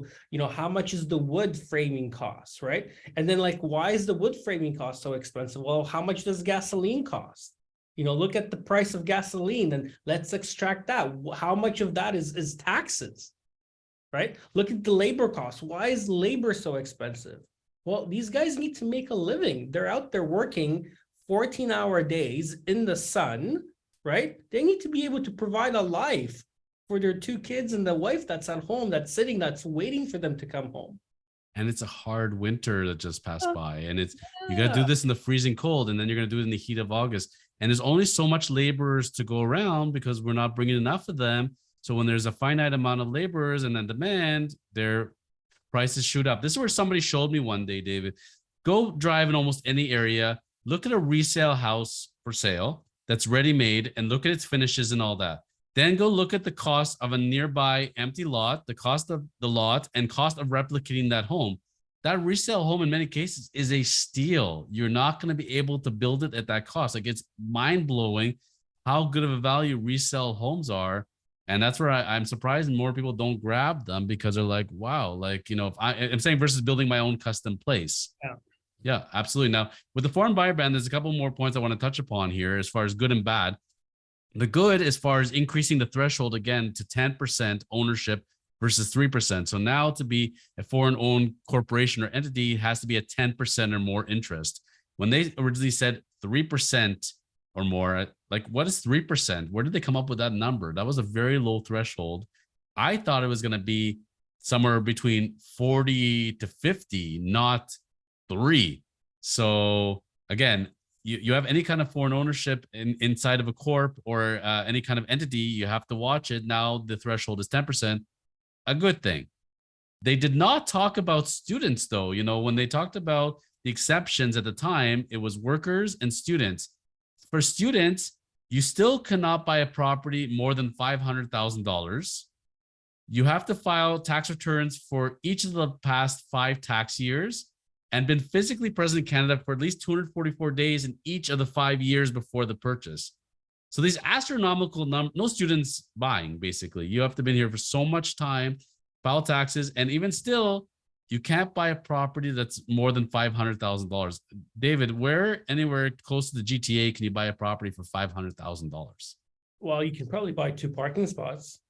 how much is the wood framing costs, right? And then why is the wood framing cost so expensive? Well, how much does gasoline cost? Look at the price of gasoline and let's extract that. How much of that is taxes, right? Look at the labor costs. Why is labor so expensive? Well, these guys need to make a living. They're out there working 14-hour days in the sun, right? They need to be able to provide a life for their 2 kids and the wife that's at home, that's sitting, that's waiting for them to come home. And it's a hard winter that just passed by. And you got to do this in the freezing cold, and then you're going to do it in the heat of August. And there's only so much laborers to go around because we're not bringing enough of them. So when there's a finite amount of laborers and then demand, their prices shoot up. This is where somebody showed me one day, David. Go drive in almost any area, look at a resale house for sale that's ready-made, and look at its finishes and all that. Then go look at the cost of a nearby empty lot, the cost of the lot, and cost of replicating that home. That resale home in many cases is a steal. You're not going to be able to build it at that cost. Like, it's mind blowing how good of a value resale homes are. And that's where I'm surprised more people don't grab them, because they're like, wow, like, if I'm saying versus building my own custom place. Yeah. Yeah, absolutely. Now, with the foreign buyer ban, there's a couple more points I want to touch upon here as far as good and bad. The good, as far as increasing the threshold again to 10% ownership versus 3%. So now, to be a foreign-owned corporation or entity, it has to be a 10% or more interest. When they originally said 3% or more, like, what is 3%? Where did they come up with that number? That was a very low threshold. I thought it was going to be somewhere between 40 to 50, not 3. So again, you have any kind of foreign ownership inside of a corp or any kind of entity, you have to watch it. Now the threshold is 10%, a good thing. They did not talk about students, though. When they talked about the exceptions at the time, it was workers and students. For students, you still cannot buy a property more than $500,000. You have to file tax returns for each of the past 5 tax years and been physically present in Canada for at least 244 days in each of the 5 years before the purchase. So these astronomical numbers, no students buying, basically. You have to be here for so much time, file taxes, and even still, you can't buy a property that's more than $500,000. David, where anywhere close to the GTA can you buy a property for $500,000? Well, you can probably buy 2 parking spots.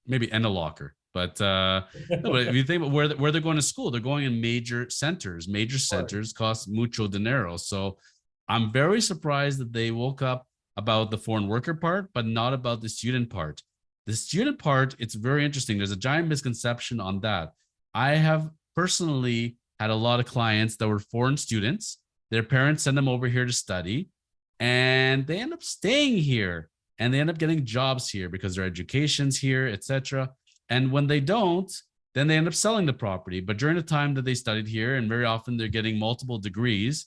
Maybe and a locker. But no, but if you think about where they're going to school, they're going in major centers. Major centers cost mucho dinero. So I'm very surprised that they woke up about the foreign worker part, but not about the student part. The student part, it's very interesting. There's a giant misconception on that. I have personally had a lot of clients that were foreign students. Their parents send them over here to study, and they end up staying here, and they end up getting jobs here because their education's here, etc. And when they don't, then they end up selling the property. But during the time that they studied here, and very often they're getting multiple degrees,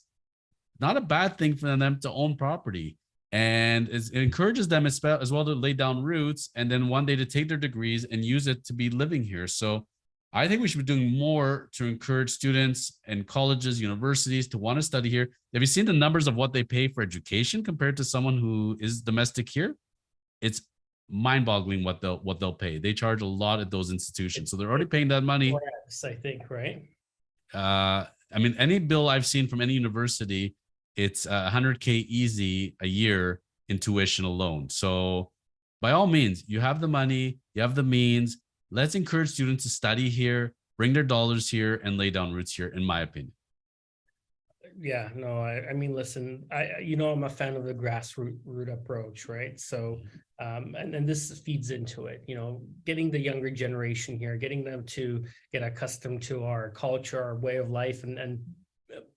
not a bad thing for them to own property. And it encourages them as well to lay down roots, and then one day to take their degrees and use it to be living here. So I think we should be doing more to encourage students and colleges, universities to want to study here. Have you seen the numbers of what they pay for education compared to someone who is domestic here? It's mind-boggling what they'll pay. They charge a lot at those institutions, so they're already paying that money. I think, right? I mean, any bill I've seen from any university, it's $100K easy a year in tuition alone. So by all means, you have the money, you have the means. Let's encourage students to study here, bring their dollars here, and lay down roots here, in my opinion. Yeah, no, I mean, listen, I'm a fan of the grassroots approach, right? So, and this feeds into it, getting the younger generation here, getting them to get accustomed to our culture, our way of life, and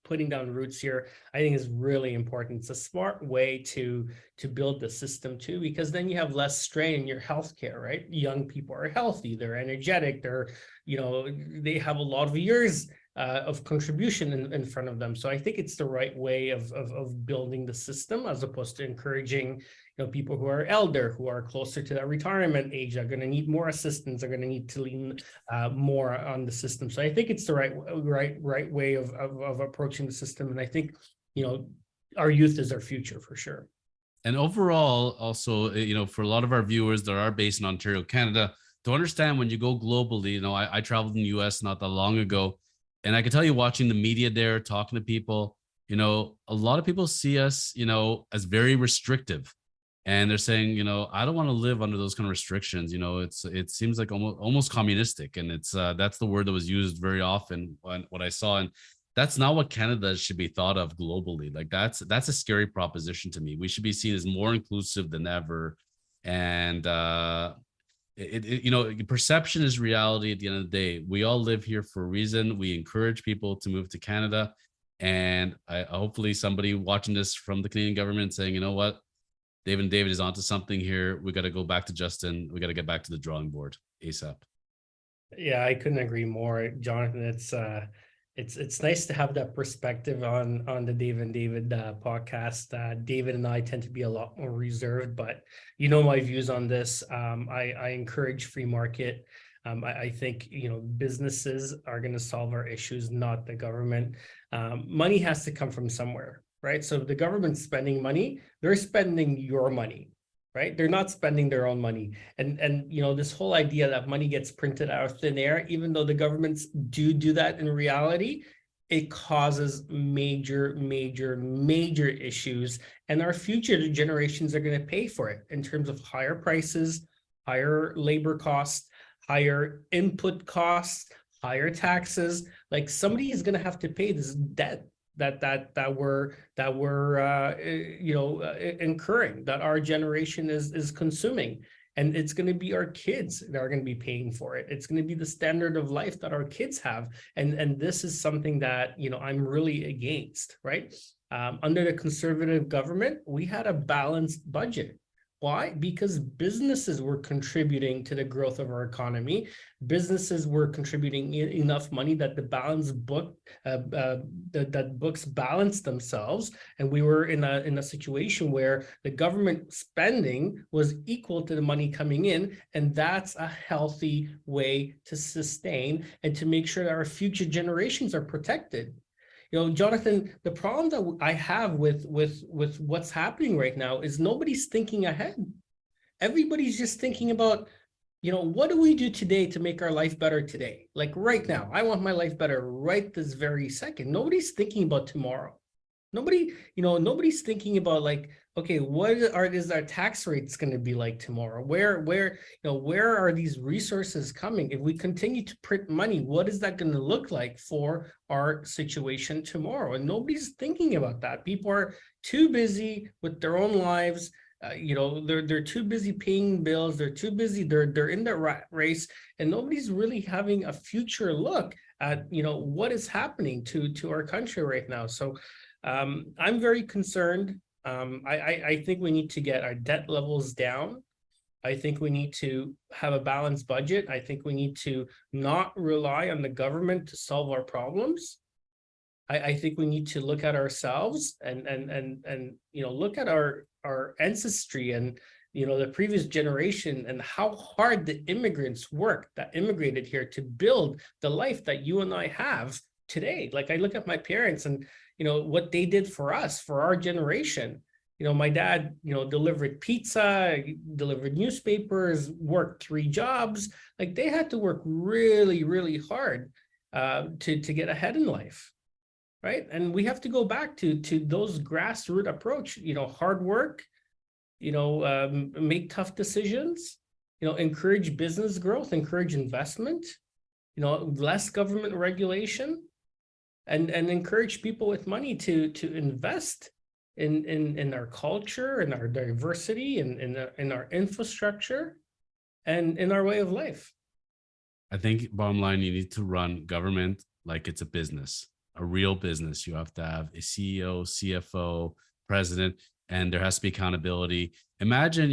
putting down roots here, I think is really important. It's a smart way to build the system too, because then you have less strain in your healthcare, right? Young people are healthy, they're energetic, they have a lot of years of contribution in front of them. So I think it's the right way of building the system, as opposed to encouraging people who are elder, who are closer to that retirement age, are going to need more assistance, are going to need to lean more on the system. So I think it's the right way of approaching the system. And I think, our youth is our future for sure. And overall, also, for a lot of our viewers that are based in Ontario, Canada, to understand when you go globally, I traveled in the US not that long ago, and I can tell you, watching the media there, talking to people, a lot of people see us, as very restrictive. And they're saying, I don't want to live under those kind of restrictions. It seems like almost communistic. And it's that's the word that was used very often when what I saw. And that's not what Canada should be thought of globally. Like that's a scary proposition to me. We should be seen as more inclusive than ever. And perception is reality at the end of the day. We all live here for a reason. We encourage people to move to Canada. And hopefully somebody watching this from the Canadian government saying, you know what, David is onto something here. We got to go back to Justin. We got to get back to the drawing board ASAP. Yeah, I couldn't agree more, Jonathan. It's It's nice to have that perspective on the Dave and David podcast. David and I tend to be a lot more reserved, but you know my views on this. I encourage free market. I think businesses are going to solve our issues, not the government. Money has to come from somewhere, right? So if the government's spending money, they're spending your money, right? They're not spending their own money. And this whole idea that money gets printed out of thin air, even though the governments do that in reality, it causes major issues. And our future generations are going to pay for it in terms of higher prices, higher labor costs, higher input costs, higher taxes. Like somebody is going to have to pay this debt that we're incurring, that our generation is consuming. And it's going to be our kids that are going to be paying for it. It's going to be the standard of life that our kids have. And this is something that, I'm really against, right? Under the conservative government, we had a balanced budget. Why? Because businesses were contributing to the growth of our economy. Businesses were contributing enough money that the balance book, that books balanced themselves, and we were in a situation where the government spending was equal to the money coming in, and that's a healthy way to sustain and to make sure that our future generations are protected. Jonathan, the problem that I have with what's happening right now is nobody's thinking ahead. Everybody's just thinking about, what do we do today to make our life better today? Like right now, I want my life better right this very second. Nobody's thinking about tomorrow. Nobody's thinking about like, okay, what is our tax rates going to be like tomorrow? Where are these resources coming? If we continue to print money, what is that going to look like for our situation tomorrow? And nobody's thinking about that. People are too busy with their own lives. They're too busy paying bills. They're too busy. They're in the rat race, and nobody's really having a future look at what is happening to our country right now. So I'm very concerned. I think we need to get our debt levels down. I think we need to have a balanced budget. I think we need to not rely on the government to solve our problems. I think we need to look at ourselves and look at our ancestry and the previous generation and how hard the immigrants worked that immigrated here to build the life that you and I have today. Like I look at my parents and what they did for us, for our generation. My dad, delivered pizza, delivered newspapers, worked 3 jobs. Like they had to work really hard to get ahead in life, right? And we have to go back to those grassroots approach. Hard work. Make tough decisions. Encourage business growth, encourage investment. Less government regulation. And encourage people with money to invest in our culture, in our diversity, and in our infrastructure, and in our way of life. I think bottom line, you need to run government like it's a business, a real business. You have to have a CEO, CFO, president, and there has to be accountability. Imagine,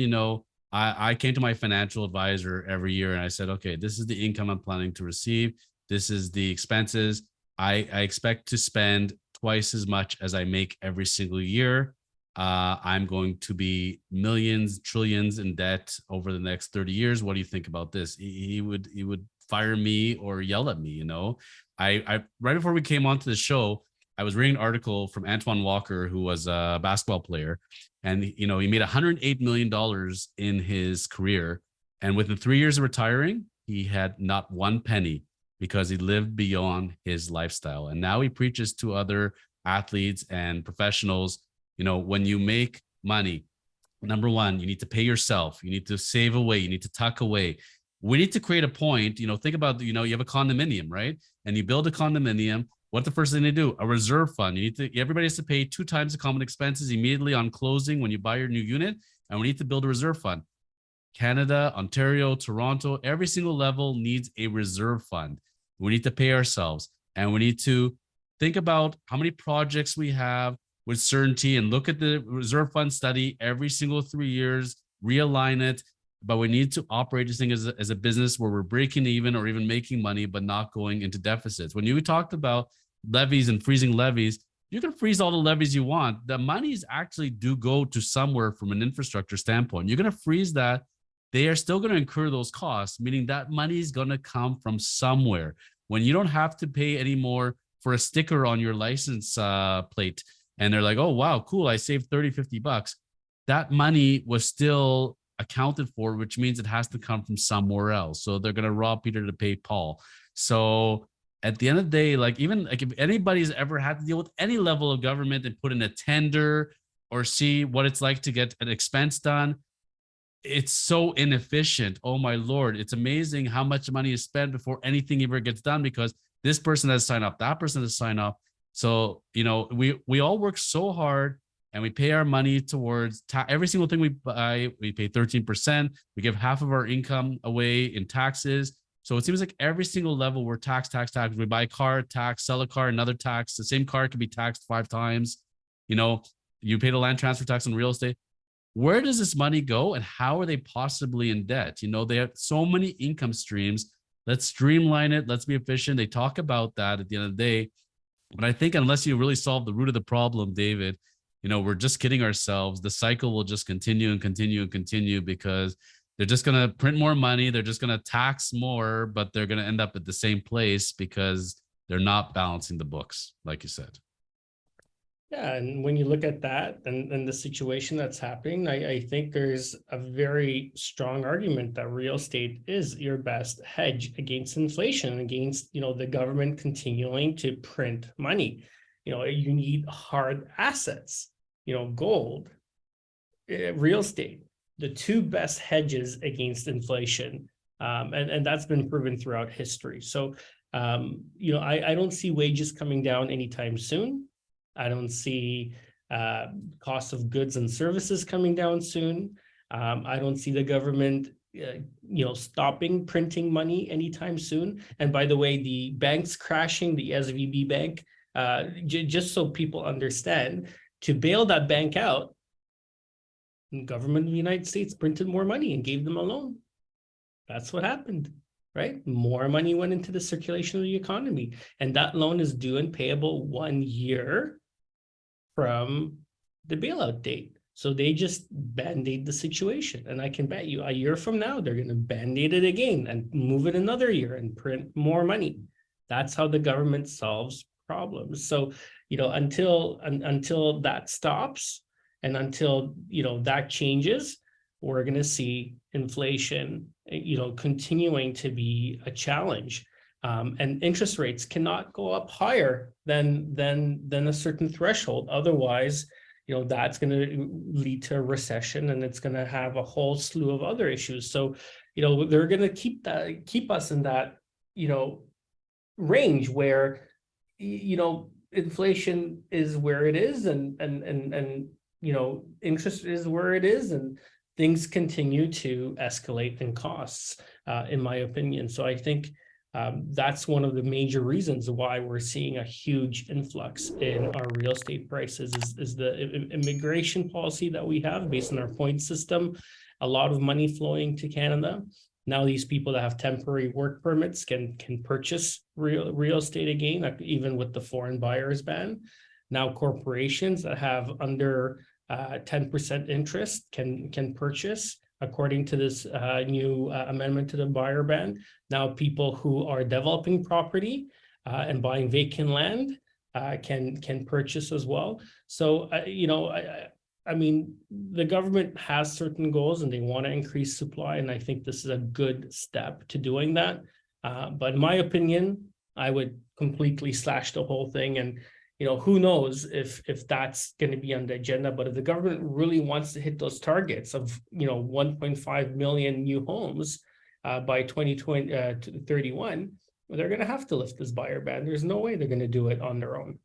I came to my financial advisor every year and I said, okay, this is the income I'm planning to receive. This is the expenses. I expect to spend twice as much as I make every single year. I'm going to be millions, trillions in debt over the next 30 years. What do you think about this? He would fire me or yell at me. I right before we came onto the show, I was reading an article from Antoine Walker, who was a basketball player, and he made $108 million in his career, and within 3 years of retiring, he had not one penny, because he lived beyond his lifestyle. And now he preaches to other athletes and professionals, when you make money, number one, you need to pay yourself. You need to save away. You need to tuck away. We need to create a point, think about, you have a condominium, right? And you build a condominium. What's the first thing they do? A reserve fund. Everybody has to pay 2 times the common expenses immediately on closing when you buy your new unit. And we need to build a reserve fund. Canada, Ontario, Toronto, every single level needs a reserve fund. We need to pay ourselves, and we need to think about how many projects we have with certainty and look at the reserve fund study every single 3 years, realign it. But we need to operate this thing as a business where we're breaking even or even making money, but not going into deficits. When you talked about levies and freezing levies, you can freeze all the levies you want. The monies actually do go to somewhere from an infrastructure standpoint. You're going to freeze that. They are still going to incur those costs, meaning that money is going to come from somewhere. When you don't have to pay anymore for a sticker on your license plate, and they're like, oh, wow, cool, I saved 30, $50. That money was still accounted for, which means it has to come from somewhere else. So they're going to rob Peter to pay Paul. So at the end of the day, like even like if anybody's ever had to deal with any level of government and put in a tender or see what it's like to get an expense done, it's so inefficient. Oh my Lord. It's amazing how much money is spent before anything ever gets done because this person has signed up, that person has signed up. So, you know, we all work so hard and we pay our money towards every single thing we buy. We pay 13%. We give half of our income away in taxes. So it seems like every single level we're tax. We buy a car, tax, sell a car, another tax. The same car can be taxed 5 times. You know, you pay the land transfer tax on real estate. Where does this money go and how are they possibly in debt? You know, they have so many income streams. Let's streamline it. Let's be efficient. They talk about that at the end of the day. But I think unless you really solve the root of the problem, David, you know, we're just kidding ourselves. The cycle will just continue and continue and continue because they're just going to print more money. They're just going to tax more, but they're going to end up at the same place because they're not balancing the books, like you said. Yeah, and when you look at that and the situation that's happening, I think there's a very strong argument that real estate is your best hedge against inflation, against, you know, the government continuing to print money. You know, you need hard assets, you know, gold, real estate, the 2 best hedges against inflation. And that's been proven throughout history. So, you know, I don't see wages coming down anytime soon. I don't see cost of goods and services coming down soon. I don't see the government, you know, stopping printing money anytime soon. And by the way, the banks crashing, the SVB bank, just so people understand, to bail that bank out, the government of the United States printed more money and gave them a loan. That's what happened. Right? More money went into the circulation of the economy. And that loan is due and payable 1 year from the bailout date. So they just band-aid the situation. And I can bet you a year from now, they're going to band-aid it again and move it another year and print more money. That's how the government solves problems. So, you know, until that stops and until, you know, that changes, we're going to see inflation, you know, continuing to be a challenge. And interest rates cannot go up higher than a certain threshold. Otherwise, you know, that's going to lead to a recession, and it's going to have a whole slew of other issues. So, you know, they're going to keep us in that, you know, range where, you know, inflation is where it is, and you know, interest is where it is, and things continue to escalate in costs, in my opinion. So I think that's one of the major reasons why we're seeing a huge influx in our real estate prices is the immigration policy that we have based on our point system. A lot of money flowing to Canada. Now these people that have temporary work permits can purchase real estate again, even with the foreign buyers ban. Now corporations that have under 10% interest can purchase, according to this new amendment to the buyer ban. Now people who are developing property and buying vacant land can purchase as well. So, you know, I mean, the government has certain goals and they want to increase supply. And I think this is a good step to doing that. But in my opinion, I would completely slash the whole thing. And, you know, who knows if that's going to be on the agenda. But if the government really wants to hit those targets of, you know, 1.5 million new homes by 2031, they're going to have to lift this buyer ban. There's no way they're going to do it on their own.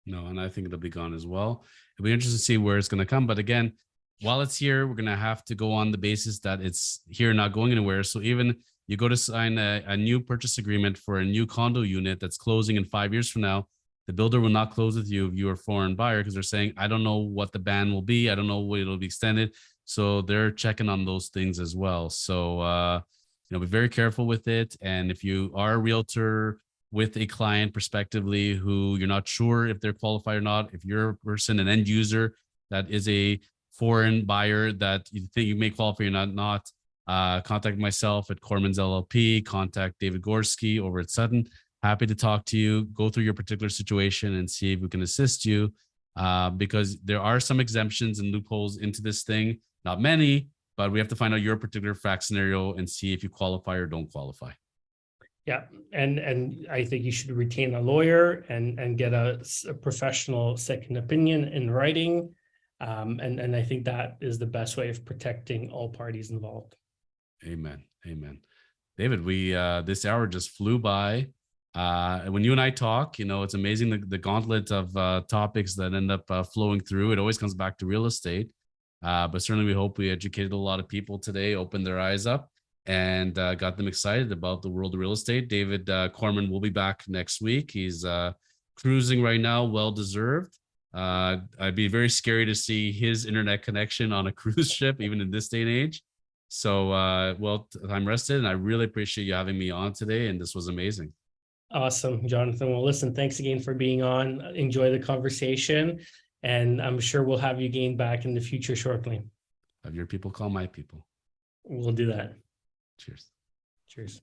No, and I think it'll be gone as well. It'll be interesting to see where it's going to come. But again, while it's here, we're going to have to go on the basis that it's here, not going anywhere. So even you go to sign a new purchase agreement for a new condo unit that's closing in 5 years from now, the builder will not close with you if you're a foreign buyer, because they're saying, I don't know what the ban will be. I don't know when it'll be extended. So they're checking on those things as well. So, you know, be very careful with it. And if you are a realtor, with a client prospectively who you're not sure if they're qualified or not, if you're a person, an end user that is a foreign buyer that you think you may qualify or not, contact myself at Kormans LLP, contact David Gorski over at Sutton. Happy to talk to you, go through your particular situation and see if we can assist you, because there are some exemptions and loopholes into this thing. Not many, but we have to find out your particular fact scenario and see if you qualify or don't qualify. Yeah, and I think you should retain a lawyer and get a professional second opinion in writing. And I think that is the best way of protecting all parties involved. Amen. Amen. David, we this hour just flew by. When you and I talk, it's amazing the gauntlet of topics that end up flowing through. It always comes back to real estate. But certainly we hope we educated a lot of people today, opened their eyes up, and got them excited about the world of real estate. David Corman will be back next week. He's cruising right now, well-deserved. I'd be very scary to see his internet connection on a cruise ship, even in this day and age. So, well, I'm rested, and I really appreciate you having me on today, and this was amazing. Awesome, Jonathan. Well, listen, thanks again for being on. Enjoy the conversation, and I'm sure we'll have you again back in the future shortly. Have your people call my people. We'll do that. Cheers. Cheers.